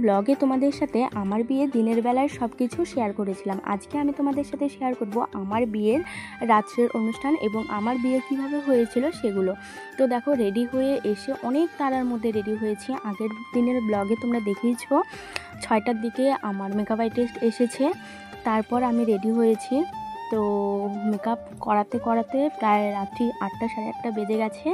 ব্লগে তোমাদের সাথে আমার বিয়ের দিনের বেলার সব কিছু শেয়ার করেছিলাম। আজকে আমি তোমাদের সাথে শেয়ার করব আমার বিয়ের রাত্রের অনুষ্ঠান এবং আমার বিয়ে কিভাবে হয়েছিল সেগুলো। তো দেখো, রেডি হয়ে এসে অনেক তাড়ার মধ্যে রেডি হয়েছি। আগের দিনের ব্লগে তোমরা দেখেইছো 6টার দিকে আমার মেকআপ আর্টিস্ট এসেছে, তারপর আমি রেডি হয়েছি। তো মেকআপ করাতে করাতে প্রায় রাত্রি 8টা সাড়ে 8টা বেজে গেছে।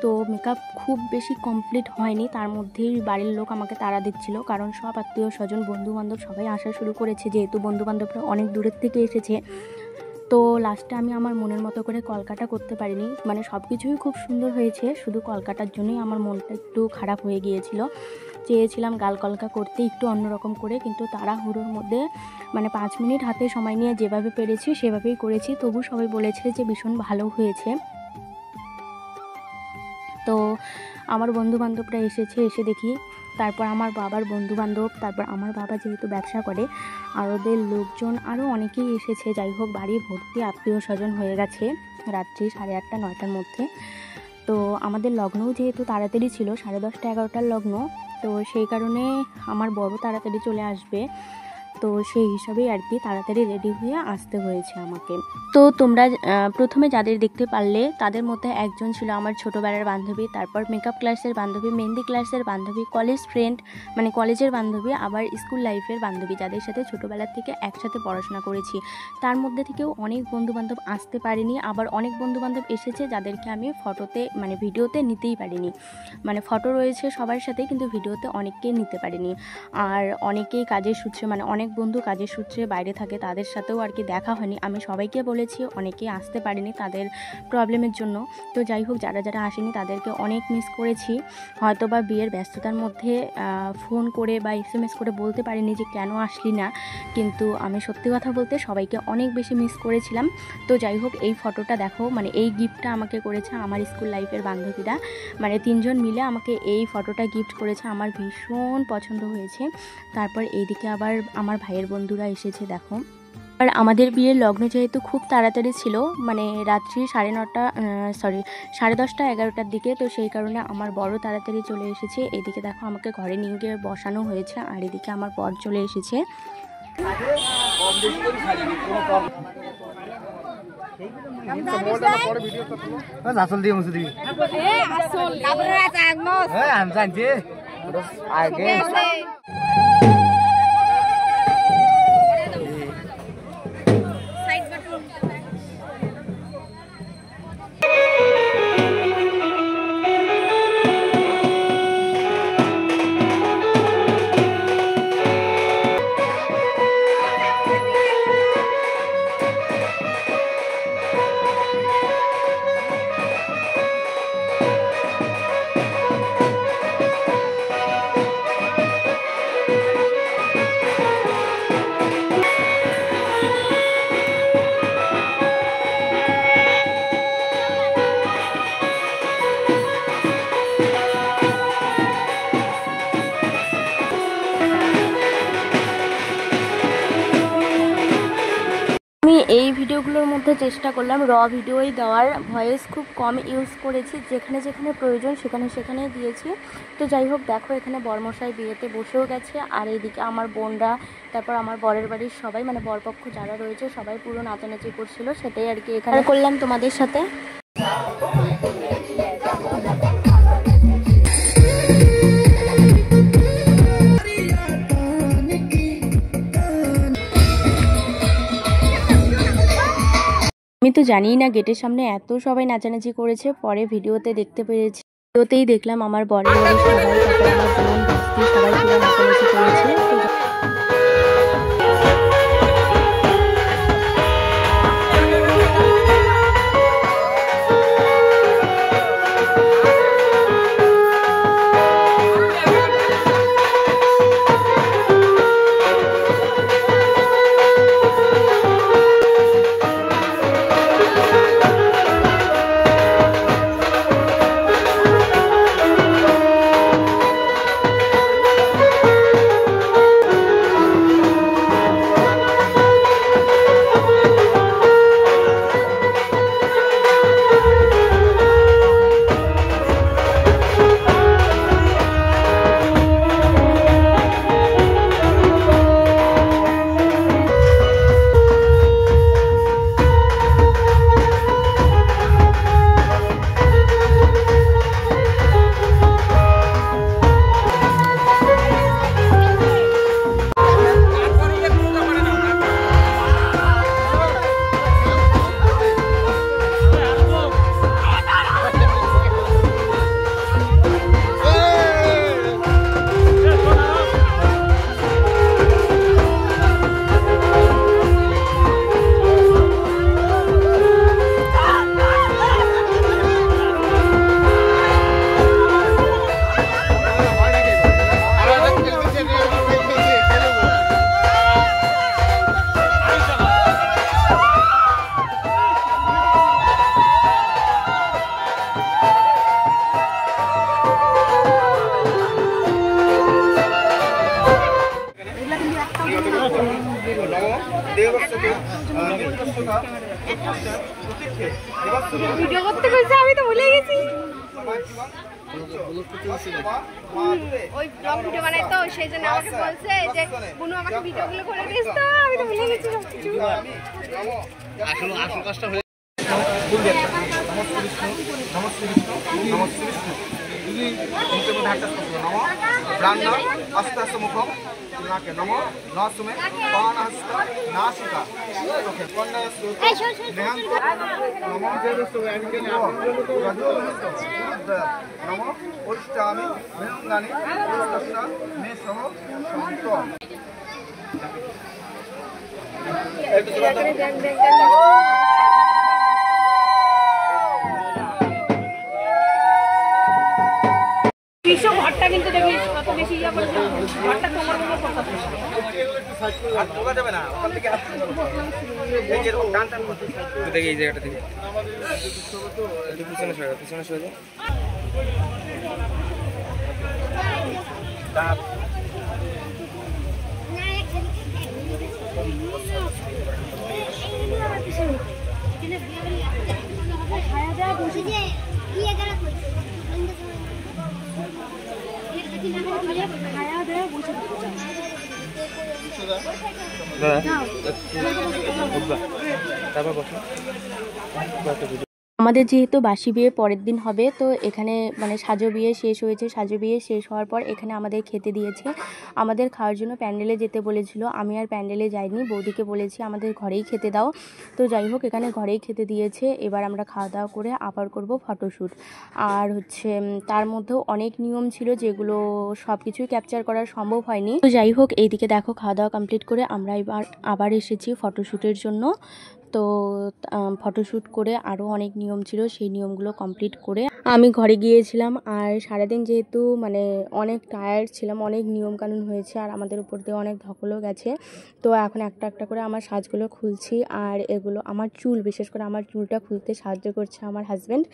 তো মেকআপ খুব বেশি কমপ্লিট হয়নি, তার মধ্যেই বাড়ির লোক আমাকে তাড়া দিচ্ছিল, কারণ সব আত্মীয় স্বজন বন্ধুবান্ধব সবাই আসা শুরু করেছে, যেহেতু বন্ধুবান্ধবরা অনেক দূরের থেকে এসেছে। তো লাস্টে আমি আমার মনের মতো করে কলকাটা করতে পারিনি, মানে সব কিছুই খুব সুন্দর হয়েছে, শুধু কলকাটার জন্যই আমার মনটা একটু খারাপ হয়ে গিয়েছিল। চেয়েছিলাম গাল কলকা করতে একটু অন্যরকম করে, কিন্তু তাড়াহুড়োর মধ্যে মানে 5 মিনিট হাতে সময় নিয়ে যেভাবে পেরেছি সেভাবেই করেছি। তবু সবাই বলেছে যে ভীষণ ভালো হয়েছে। তো আমার বন্ধুবান্ধবরা এসে দেখি, তারপর আমার বাবার বন্ধুবান্ধব, তারপর আমার বাবা যেহেতু ব্যবসা করে আর ওদের লোকজন আরও অনেকেই এসেছে। যাই হোক, বাড়ি ভর্তি আত্মীয় স্বজন হয়ে গেছে রাত্রি 8:30 9টার মধ্যে। তো আমাদের লগ্নও যেহেতু তাড়াতাড়ি ছিল, 10:30 11টার লগ্ন, তো সেই কারণে আমার বড় তাড়াতাড়ি চলে আসবে, তো সেই হিসাবেই আর কি তাড়াতাড়ি রেডি হয়ে আসতে হয়েছে আমাকে। তো তোমরা প্রথমে যাদের দেখতে পারলে তাদের মধ্যে একজন ছিল আমার ছোটোবেলার বান্ধবী, তারপর মেকআপ ক্লাসের বান্ধবী, মেহেন্দি ক্লাসের বান্ধবী, কলেজ ফ্রেন্ড মানে কলেজের বান্ধবী, আবার স্কুল লাইফের বান্ধবী, যাদের সাথে ছোটোবেলার থেকে একসাথে পড়াশোনা করেছি। তার মধ্যে থেকেও অনেক বন্ধুবান্ধব আসতে পারেনি, আবার অনেক বন্ধুবান্ধব এসেছে যাদেরকে আমি ফটোতে মানে ভিডিওতে নিতেই পারিনি। মানে ফটো রয়েছে সবার সাথে, কিন্তু ভিডিওতে অনেককে নিতে পারিনি। আর অনেকেই কাজের সূত্রে মানে অনেক বন্ধু কাজের সূত্রে বাইরে থাকে, তাদের সাথেও আর কি দেখা হয়নি। আমি সবাইকে বলেছি, অনেকেই আসতে পারেনি তাদের প্রবলেমের জন্য। তো যাই হোক, যারা যারা আসেনি তাদেরকে অনেক মিস করেছি। হয়তো বা বিয়ের ব্যস্ততার মধ্যে ফোন করে বা SMS করে বলতে পারিনি যে কেন আসলি না, কিন্তু আমি সত্যি কথা বলতে সবাইকে অনেক বেশি মিস করেছিলাম। তো যাই হোক, এই ফটোটা দেখো, মানে এই গিফটটা আমাকে করেছে আমার স্কুল লাইফের বান্ধবীরা, মানে 3 জন মিলে আমাকে এই ফটোটা গিফট করেছে। আমার ভীষণ পছন্দ হয়েছে। তারপর এইদিকে আবার আমার ভাইয়ের বন্ধুরা এসেছে দেখো। আর আমাদের বিয়ের লগ্ন যেহেতু খুব তাড়াতাড়ি ছিল, মানে রাত্রি 10:30 11টার দিকে, তো সেই কারণে আমার বড় তাড়াতাড়ি চলে এসেছে। এদিকে দেখো, আমাকে ঘরে নিয়ে গিয়ে বসানো হয়েছে, আর এদিকে আমার বর চলে এসেছে। আমি এই ভিডিওগুলোর মধ্যে চেষ্টা করলাম র ভিডিওই দেওয়ার, ভয়েস খুব কম ইউজ করেছি, যেখানে যেখানে প্রয়োজন সেখানেই দিয়েছি। তো যাই হোক, দেখো এখানে বরমশাই বিয়েতে বসেও গেছে, আর এইদিকে আমার বোনরা, তারপর আমার বরের বাড়ির সবাই মানে বরপক্ষ যারা রয়েছে সবাই পুরো নাচানাচি করছিল, সেটাই আর কি এখানে করলাম তোমাদের সাথে। আমি তো জানিই না গেটের সামনে এত সবাই নাচানাচি করেছে, পরে ভিডিওতে দেখতে পেরেছি। ভিডিওতেই দেখলাম আমার বরের বাড়ির সবাই, তারপর আমার বোন বস্তি সবাই পুরো নাচানাচি করেছে। ভিডিও করতে কইছে, আমি তো ভুলে গেছি। ওই ব্লগ ভিডিও বানাই তো, সেই জন্য আমাকে বলছে যে বুনু আমাকে ভিডিওগুলো করে দিস, তো আমি তো ভুলে গেছি সবকিছু। আসল কাজটা হয়ে নমস্তে বিষ্ণু যদি নিচের মধ্যে হাতটা স্পর্শ করো। নম ব্রাহ্মণ আস্তে আস্তে মুখম নাকে নম নসমে পানহস্ত নাসিকা ওকে কন্যাস্তু দেহান্ত নম নম অষ্টামি মৃঙ্গানি অষ্টাশা মে সহ সন্ত বিশ্ব ঘরটা কিন্তু দেখিস কত বেশি ইয়া করছে, ঘরটা তোমার মতো কথা বলছে। হাত ঢোকা যাবে না, ওখান থেকে হাত এই যে এরকম টান টান করতে দেখি এই জায়গাটা থেকে একটু পিছনে সরে যাও। তারপর বসো। আমাদের যেহেতু বাসি বিয়ে পরের দিন হবে, তো এখানে মানে সাজো বিয়ে শেষ হয়েছে। সাজো বিয়ে শেষ হওয়ার পর এখানে আমাদের খেতে দিয়েছে। আমাদের খাওয়ার জন্য প্যান্ডেলে যেতে বলেছিল, আমি আর প্যান্ডেলে যাইনি, বৌদিকে বলেছি আমাদের ঘরেই খেতে দাও। তো যাই হোক, এখানে ঘরেই খেতে দিয়েছে। এবার আমরা খাওয়া দাওয়া করে আবার করব ফটোশ্যুট। আর হচ্ছে তার মধ্যেও অনেক নিয়ম ছিল যেগুলো সব কিছুই ক্যাপচার করা সম্ভব হয়নি। তো যাই হোক, এইদিকে দেখো খাওয়া দাওয়া কমপ্লিট করে আমরা আবার এসেছি ফটোশ্যুটের জন্য। তো ফটোশ্যুট করে আরও অনেক নিয়ম ছিল, সেই নিয়মগুলো কমপ্লিট করে আমি ঘরে গিয়েছিলাম। আর সারাদিন যেহেতু মানে অনেক টায়ার্ড ছিলাম, অনেক নিয়মকানুন হয়েছে আর আমাদের উপর দিয়ে অনেক ধকলও গেছে। তো এখন একটা একটা করে আমার সাজগুলো খুলছি। আর এগুলো আমার চুল, বিশেষ করে আমার চুলটা খুলতে সাহায্য করছে আমার হাজব্যান্ড।